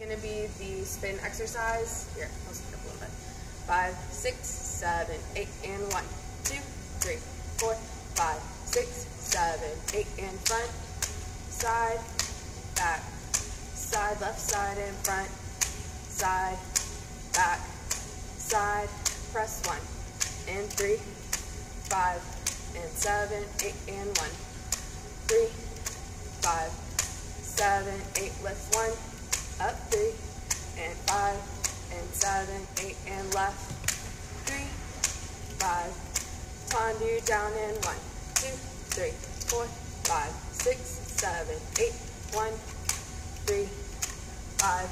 Gonna be the spin exercise. Here, I'll speed up a little bit. 5, 6, 7, 8, and 1, 2, 3, 4, 5, 6, 7, 8, and front, side, back, side, left side and front, side, back, side, press 1, and 3, 5, and 7, 8, and 1, 3, 5, 7, 8, lift 1, up 3, and 5, and 7, 8, and left, 3, 5, Tandu down and 1, 2, 3, 4, 5, 6, 7, 8, 1, 3, 5,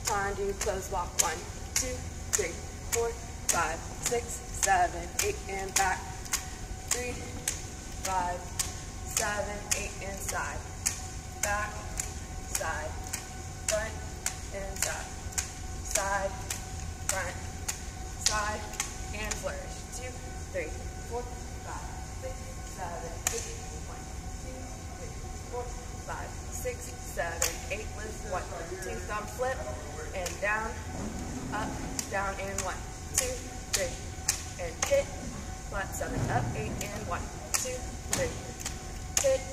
Tandu close walk 1, 2, 3, 4, 5, 6, 7, 8, and back, 3, 5, 7, 8, and side, back, side, front, and side, side, front, side, and flourish. 2, 3, 4, 5, 6, 7, 8, 1, 2, 3, 4, 5, 6, 7, 8, lift 1, 2, thumb flip, and down, up, down, and 1, 2, 3, and hit, flat 7, up, 8, and 1, 2, 3, hit,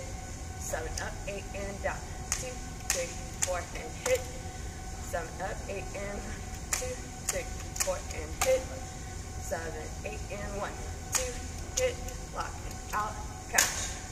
7, up, 8, and down, 2, 3, 4, and hit, 7, up, 8, and 2, 3, 4, and hit, 7, 8, and 1, 2, hit, lock, and out, catch.